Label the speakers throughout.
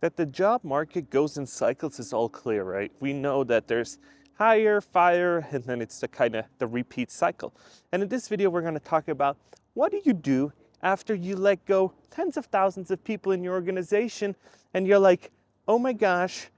Speaker 1: That the job market goes in cycles is all clear, right? We know that there's hire, fire, and then it's the repeat cycle. And in this video, we're going to talk about what do you do after you let go tens of thousands of people in your organization and you're like, oh my gosh,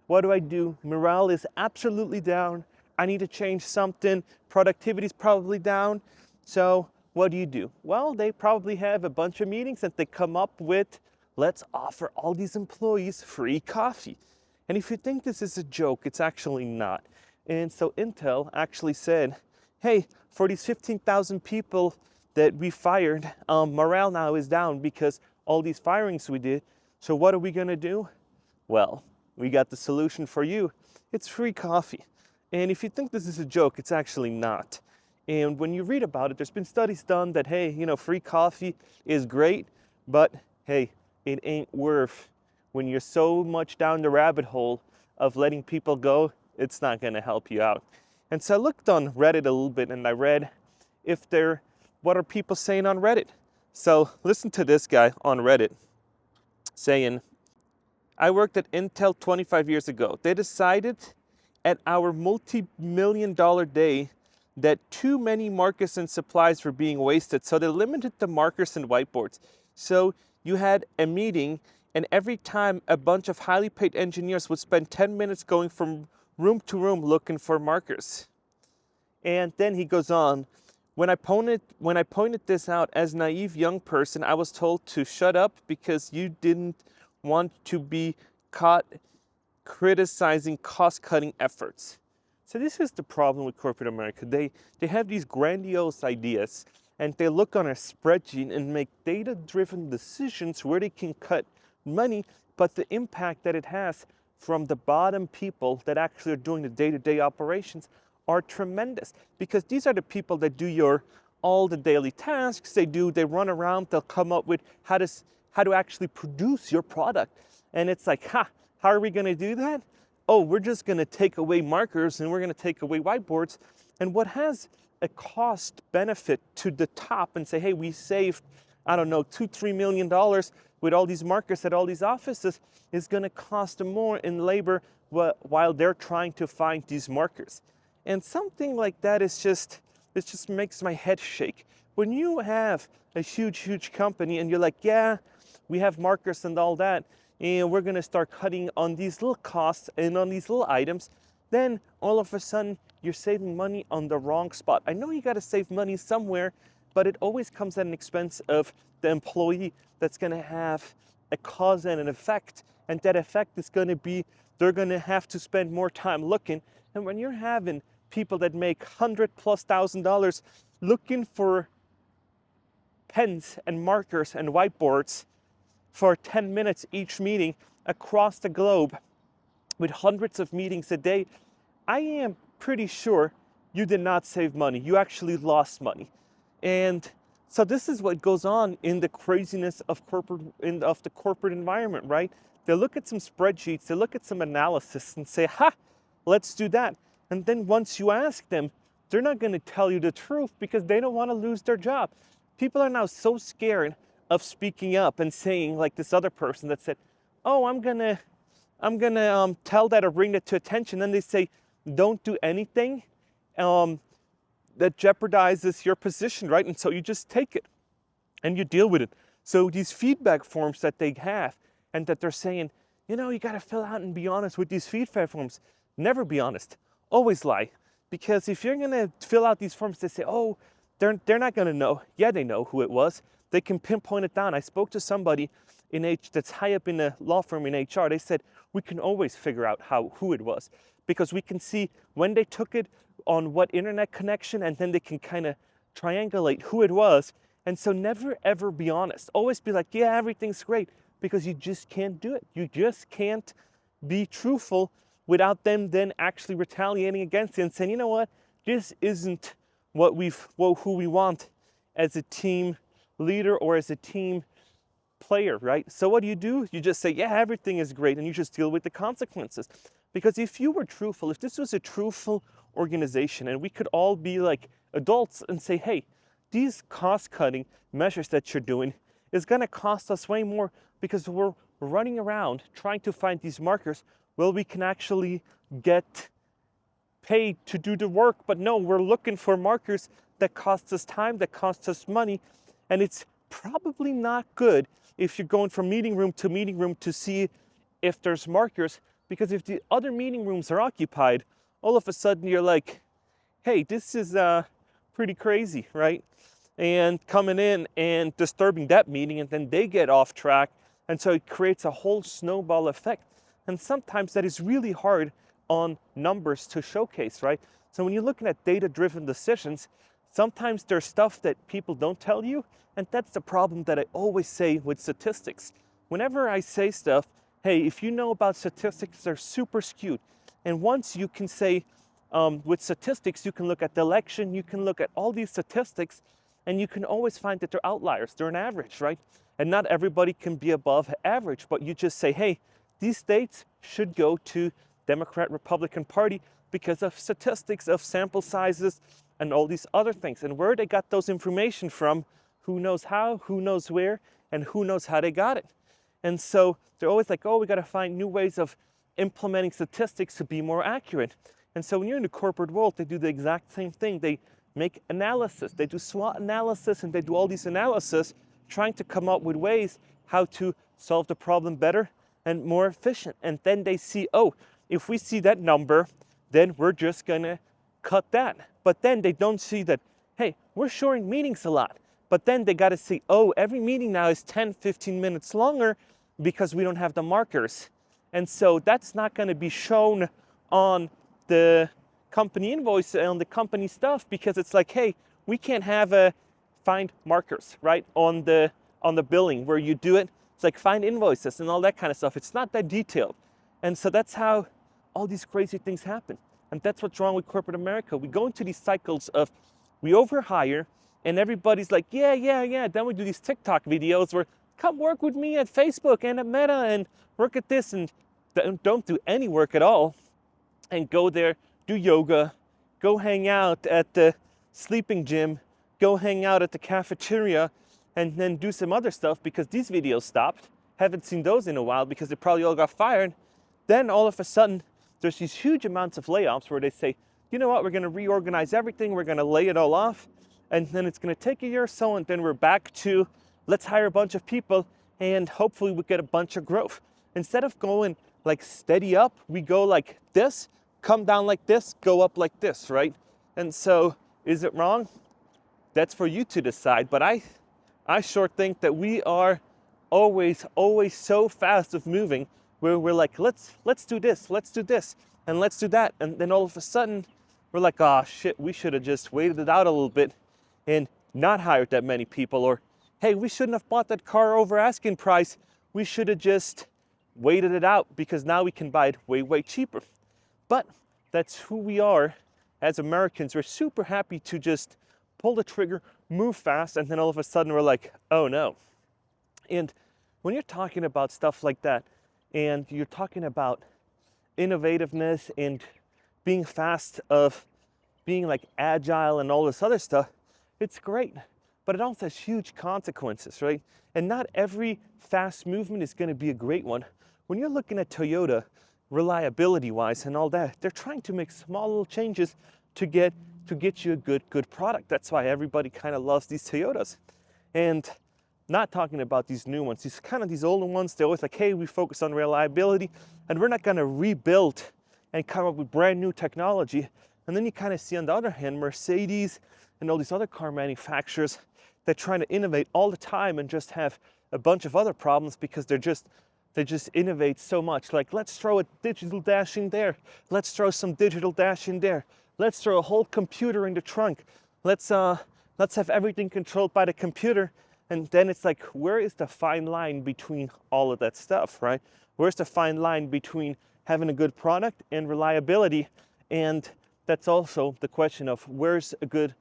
Speaker 1: what do I do? Morale is absolutely down. I need to change something. Productivity is probably down. So what do you do? Well, they probably have a bunch of meetings that they come up with, let's offer all these employees free coffee. And if you think this is a joke, it's actually not. And so Intel actually said, hey, for these 15,000 people that we fired, morale now is down because all these firings we did. So what are we gonna do? Well, we got the solution for you. It's free coffee. And if you think this is a joke, it's actually not. And when you read about it, there's been studies done that, hey, free coffee is great, but hey, it ain't worth when you're so much down the rabbit hole of letting people go, it's not gonna help you out. And so I looked on Reddit a little bit and I read what are people saying on Reddit? So listen to this guy on Reddit saying, I worked at Intel 25 years ago. They decided at our multi-million-dollar day that too many markers and supplies were being wasted, so they limited the markers and whiteboards. So you had a meeting, and every time a bunch of highly paid engineers would spend 10 minutes going from room to room looking for markers. And then he goes on, when I pointed this out as a naive young person, I was told to shut up because you didn't want to be caught criticizing cost-cutting efforts. So this is the problem with corporate America. They have these grandiose ideas and they look on a spreadsheet and make data-driven decisions where they can cut money, but the impact that it has from the bottom people that actually are doing the day-to-day operations are tremendous, because these are the people that do all the daily tasks. They run around, they'll come up with how to actually produce your product. And it's like, how are we gonna do that? Oh, we're just gonna take away markers and we're gonna take away whiteboards. And what has a cost benefit to the top and say, hey, we saved, I don't know, $2-3 million with all these markers at all these offices, is gonna cost them more in labor while they're trying to find these markers. And something like that it just makes my head shake. When you have a huge company and you're like, yeah, we have markers and all that, and we're gonna start cutting on these little costs and on these little items, then all of a sudden you're saving money on the wrong spot. I know you gotta save money somewhere, but it always comes at an expense of the employee that's gonna have a cause and an effect, and that effect is gonna be they're gonna have to spend more time looking. And when you're having people that make $100,000+ looking for pens and markers and whiteboards for 10 minutes each meeting across the globe with hundreds of meetings a day, I am pretty sure you did not save money. You actually lost money. And so this is what goes on in the craziness of the corporate environment, right? They look at some spreadsheets, they look at some analysis and say, ha, let's do that. And then once you ask them, they're not gonna tell you the truth because they don't wanna lose their job. People are now so scared of speaking up and saying, like this other person that said, oh, I'm gonna tell that or bring that to attention. Then they say, don't do anything that jeopardizes your position, right? And so you just take it and you deal with it. So these feedback forms that they have and that they're saying, you gotta fill out and be honest with these feedback forms. Never be honest, always lie. Because if you're gonna fill out these forms, they say, oh, they're not gonna know. Yeah, they know who it was. They can pinpoint it down. I spoke to somebody that's high up in a law firm in HR. They said, we can always figure out who it was because we can see when they took it, on what internet connection, and then they can kind of triangulate who it was. And so never ever be honest. Always be like, yeah, everything's great, because you just can't do it. You just can't be truthful without them then actually retaliating against you and saying, you know what, this isn't who we want as a team leader or as a team player, right? So what do? You just say, yeah, everything is great, and you just deal with the consequences. Because if you were truthful, if this was a truthful organization and we could all be like adults and say, hey, these cost-cutting measures that you're doing is gonna cost us way more because we're running around trying to find these markers, well, we can actually get paid to do the work. But no, we're looking for markers that cost us time, that cost us money. And it's probably not good if you're going from meeting room to see if there's markers, because if the other meeting rooms are occupied, all of a sudden you're like, hey, this is pretty crazy, right? And coming in and disturbing that meeting, and then they get off track. And so it creates a whole snowball effect. And sometimes that is really hard on numbers to showcase, right? So when you're looking at data-driven decisions, sometimes there's stuff that people don't tell you, and that's the problem that I always say with statistics. Whenever I say stuff, hey, if you know about statistics, they're super skewed. And once you can say, with statistics, you can look at the election, you can look at all these statistics, and you can always find that they're outliers, they're an average, right? And not everybody can be above average, but you just say, hey, these states should go to Democrat, Republican Party because of statistics, of sample sizes, and all these other things. And where they got those information from, who knows how, who knows where, and who knows how they got it. And so they're always like, oh, we got to find new ways of implementing statistics to be more accurate. And so when you're in the corporate world, they do the exact same thing. They make analysis, they do SWOT analysis, and they do all these analysis trying to come up with ways how to solve the problem better and more efficient. And then they see, oh, if we see that number, then we're just gonna cut that. But then they don't see that, hey, we're shorting meetings a lot. But then they gotta see, oh, every meeting now is 10, 15 minutes longer because we don't have the markers. And so that's not gonna be shown on the company invoice, on the company stuff, because it's like, hey, we can't have find markers, right, on the billing where you do it. It's like find invoices and all that kind of stuff. It's not that detailed. And so that's how all these crazy things happen. And that's what's wrong with corporate America. We go into these cycles of we overhire and everybody's like, yeah. Then we do these TikTok videos where come work with me at Facebook and at Meta and work at this, and don't do any work at all and go there, do yoga, go hang out at the sleeping gym, go hang out at the cafeteria, and then do some other stuff because these videos stopped. Haven't seen those in a while because they probably all got fired. Then all of a sudden, there's these huge amounts of layoffs where they say, you know what, we're gonna reorganize everything, we're gonna lay it all off, and then it's gonna take a year or so, and then we're back to, let's hire a bunch of people, and hopefully we get a bunch of growth. Instead of going like steady up, we go like this, come down like this, go up like this, right? And so, is it wrong? That's for you to decide, but I sure think that we are always so fast of moving where we're like, let's do this, and let's do that. And then all of a sudden, we're like, oh shit, we should have just waited it out a little bit and not hired that many people. Or, hey, we shouldn't have bought that car over asking price. We should have just waited it out because now we can buy it way cheaper. But that's who we are as Americans. We're super happy to just pull the trigger, move fast, and then all of a sudden we're like, oh no. And when you're talking about stuff like that, and you're talking about innovativeness and being fast, of being like agile and all this other stuff, it's great, but it also has huge consequences, right? And not every fast movement is gonna be a great one. When you're looking at Toyota, reliability-wise and all that, they're trying to make small little changes to get you a good product. That's why everybody kind of loves these Toyotas. And not talking about these new ones, these older ones, they're always like, hey, we focus on reliability and we're not gonna rebuild and come up with brand new technology. And then you kind of see on the other hand, Mercedes and all these other car manufacturers, they're trying to innovate all the time and just have a bunch of other problems because they just innovate so much. Like, let's throw a digital dash in there. Let's throw some digital dash in there. Let's throw a whole computer in the trunk. Let's have everything controlled by the computer. And then it's like, where is the fine line between all of that stuff, right? Where's the fine line between having a good product and reliability? And that's also the question of where's a good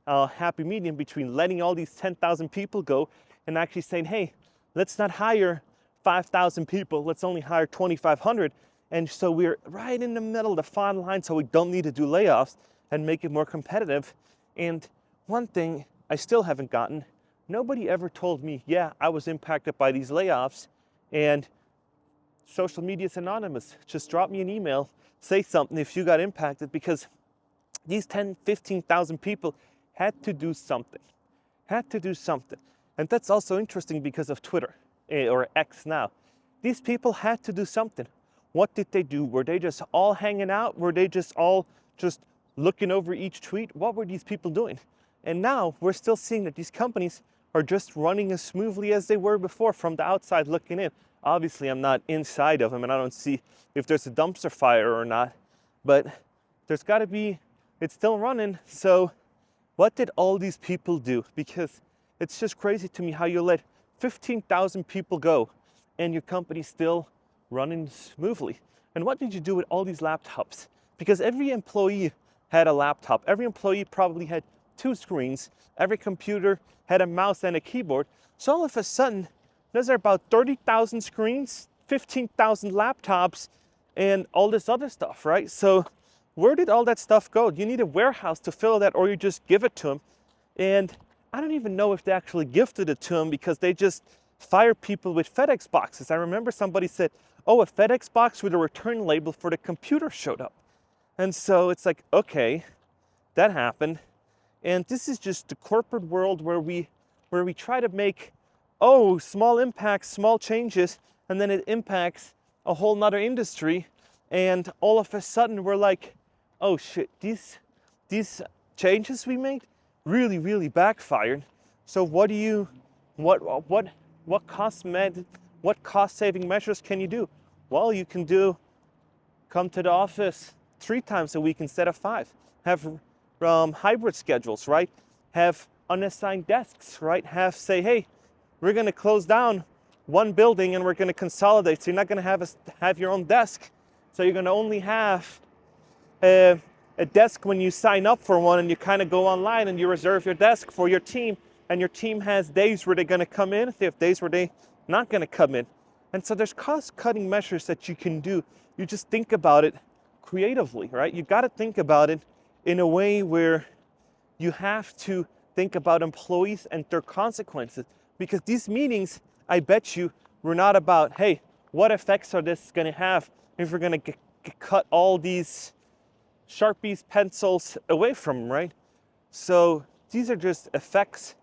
Speaker 1: happy medium between letting all these 10,000 people go and actually saying, hey, let's not hire 5,000 people, let's only hire 2,500. And so we're right in the middle of the fine line, so we don't need to do layoffs and make it more competitive. And one thing I still haven't gotten, nobody ever told me, yeah, I was impacted by these layoffs And social media is anonymous. Just drop me an email, say something if you got impacted, because these 10, 15,000 people had to do something. And that's also interesting because of Twitter, or X now. These people had to do something. What did they do? Were they just all hanging out? Were they just all just looking over each tweet? What were these people doing? And now we're still seeing that these companies are just running as smoothly as they were before from the outside looking in. Obviously, I'm not inside of them and I don't see if there's a dumpster fire or not, but there's got to be, it's still running. So what did all these people do? Because it's just crazy to me how you let 15,000 people go and your company's still running smoothly. And what did you do with all these laptops? Because every employee had a laptop. Every employee probably had 2 screens. Every computer had a mouse and a keyboard. So all of a sudden, there's about 30,000 screens, 15,000 laptops, and all this other stuff, right? So where did all that stuff go? You need a warehouse to fill that, or you just give it to them. And I don't even know if they actually gifted it to them, because they just fire people with FedEx boxes. I remember somebody said, oh, a FedEx box with a return label for the computer showed up. And so it's like, okay, that happened. And this is just the corporate world where we try to make, oh, small impacts, small changes, and then it impacts a whole nother industry. And all of a sudden we're like, oh shit, these changes we made really backfired. So what cost saving measures can you do? Well, you can come to the office 3 times a week instead of 5. Have hybrid schedules, right? Have unassigned desks, right? Say, hey, we're going to close down one building and we're going to consolidate. So you're not going to have your own desk. So you're going to only have a desk when you sign up for one, and you kind of go online and you reserve your desk for your team. And your team has days where they're going to come in. They have days where they're not going to come in. And so there's cost-cutting measures that you can do. You just think about it creatively, right? You got to think about it in a way where you have to think about employees and their consequences. Because these meetings, I bet you, were not about, hey, what effects are this going to have if we're going to cut all these Sharpies, pencils away from them, right? So these are just effects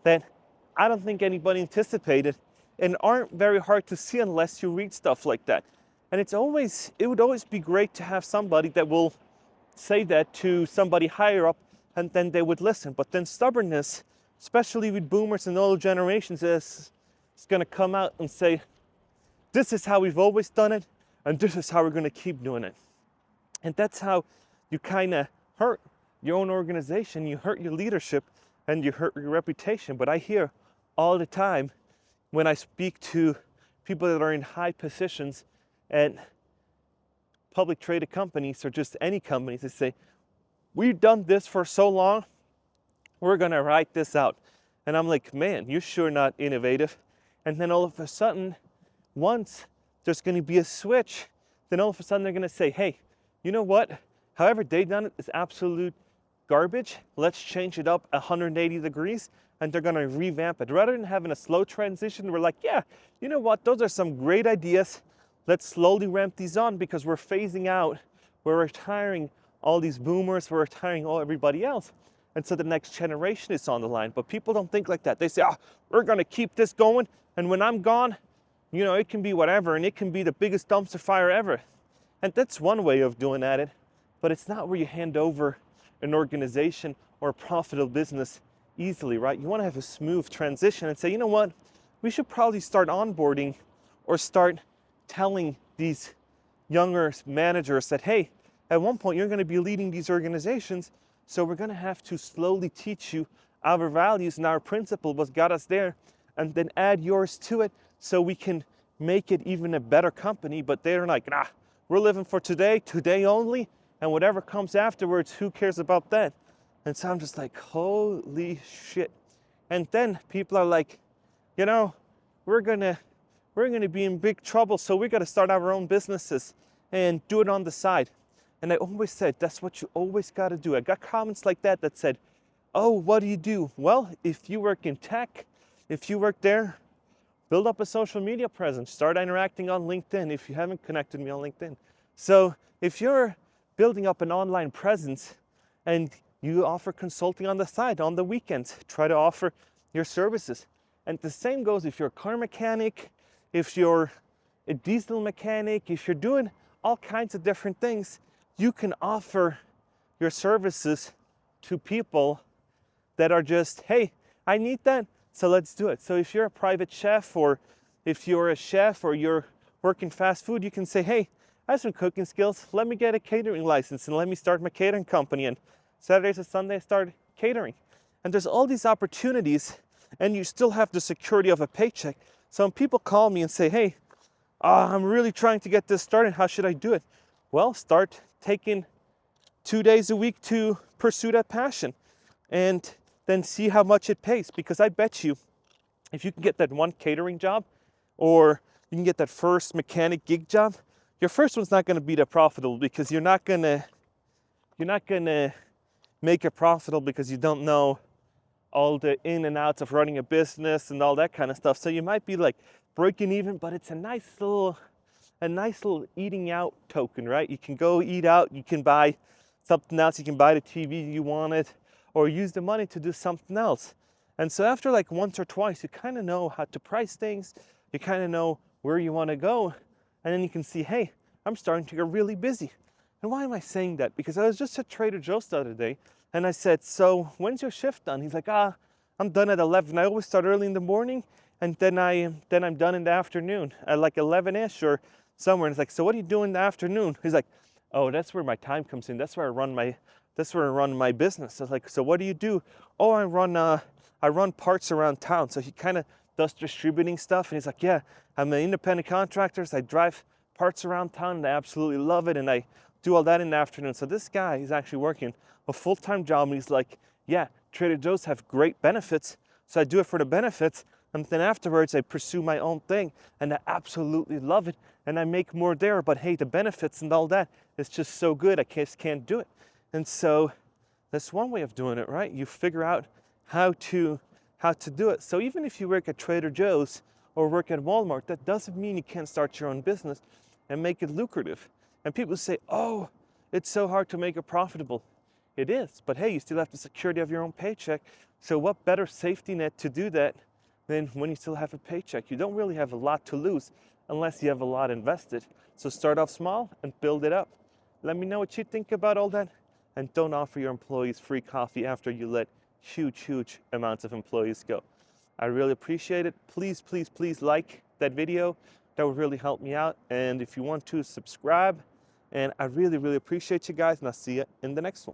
Speaker 1: that I don't think anybody anticipated and aren't very hard to see unless you read stuff like that. And it would always be great to have somebody that will say that to somebody higher up, and then they would listen. But then stubbornness, especially with boomers and older generations, is going to come out and say, this is how we've always done it, and this is how we're going to keep doing it. And that's how you kind of hurt your own organization, you hurt your leadership, and you hurt your reputation. But I hear all the time when I speak to people that are in high positions at public traded companies or just any companies, they say, we've done this for so long, we're going to write this out. And I'm like, man, you're sure not innovative. And then all of a sudden, once there's going to be a switch, then all of a sudden they're going to say, hey, you know what? However they've done it is absolute garbage. Let's change it up 180 degrees. And they're going to revamp it. Rather than having a slow transition, we're like, yeah, you know what? Those are some great ideas. Let's slowly ramp these on, because we're phasing out. We're retiring all these boomers. We're retiring everybody else. And so the next generation is on the line. But people don't think like that. They say, we're going to keep this going. And when I'm gone, you know, it can be whatever. And it can be the biggest dumpster fire ever. And that's one way of doing it. But it's not where you hand over an organization or a profitable business easily, right? You want to have a smooth transition and say, you know what? We should probably start onboarding or start telling these younger managers that, hey, at one point you're going to be leading these organizations, so we're going to have to slowly teach you our values and our principle, what got us there, and then add yours to it so we can make it even a better company. But they're like, nah, we're living for today only, and whatever comes afterwards, who cares about that? And so I'm just like, holy shit. And then people are like, you know, we're gonna be in big trouble, so we gotta start our own businesses and do it on the side. And I always said, that's what you always gotta do. I got comments like that said, oh, what do you do? Well, if you work in tech, if you work there, build up a social media presence, start interacting on LinkedIn if you haven't connected me on LinkedIn. So if you're building up an online presence and you offer consulting on the side, on the weekends, try to offer your services. And the same goes if you're a car mechanic, if you're a diesel mechanic, if you're doing all kinds of different things, you can offer your services to people that are just, hey, I need that, so let's do it. So if you're a private chef, or if you're a chef, or you're working fast food, you can say, hey, I have some cooking skills, let me get a catering license and let me start my catering company, and Saturdays and Sundays start catering. And there's all these opportunities, and you still have the security of a paycheck. So when people call me and say, hey, I'm really trying to get this started, how should I do it? Well, start taking 2 days a week to pursue that passion, and then see how much it pays. Because I bet you, if you can get that one catering job, or you can get that first mechanic gig job, your first one's not going to be that profitable, because you're not going to make it profitable because you don't know all the in and outs of running a business and all that kind of stuff. So you might be like breaking even, but it's a nice little eating out token, right? You can go eat out, you can buy something else, you can buy the TV you wanted, or use the money to do something else. And so after like once or twice, you kind of know how to price things, you kind of know where you want to go, and then you can see, hey, I'm starting to get really busy. And why am I saying that? Because I was just at Trader Joe's the other day, and I said, so when's your shift done? He's like, I'm done at 11. I always start early in the morning, and then I'm done in the afternoon at like 11ish or somewhere. And it's like, so what do you do in the afternoon? He's like, oh, that's where my time comes in. That's where I run my business. I was like, so what do you do? Oh, I run parts around town. So he kind of does distributing stuff. And he's like, yeah, I'm an independent contractor. So I drive parts around town, and I absolutely love it. And I do all that in the afternoon. So this guy is actually working a full-time job, and he's like, yeah, Trader Joe's have great benefits. So I do it for the benefits. And then afterwards, I pursue my own thing, and I absolutely love it, and I make more there. But hey, the benefits and all that, it's just so good, I just can't do it. And so that's one way of doing it, right? You figure out how to do it. So even if you work at Trader Joe's or work at Walmart, that doesn't mean you can't start your own business and make it lucrative. And people say, oh, it's so hard to make it profitable. It is, but hey, you still have the security of your own paycheck. So what better safety net to do that than when you still have a paycheck? You don't really have a lot to lose unless you have a lot invested. So start off small and build it up. Let me know what you think about all that. And don't offer your employees free coffee after you let huge amounts of employees go. I really appreciate it. Please like that video. That would really help me out. And if you want to, subscribe. And I really appreciate you guys, and I'll see you in the next one.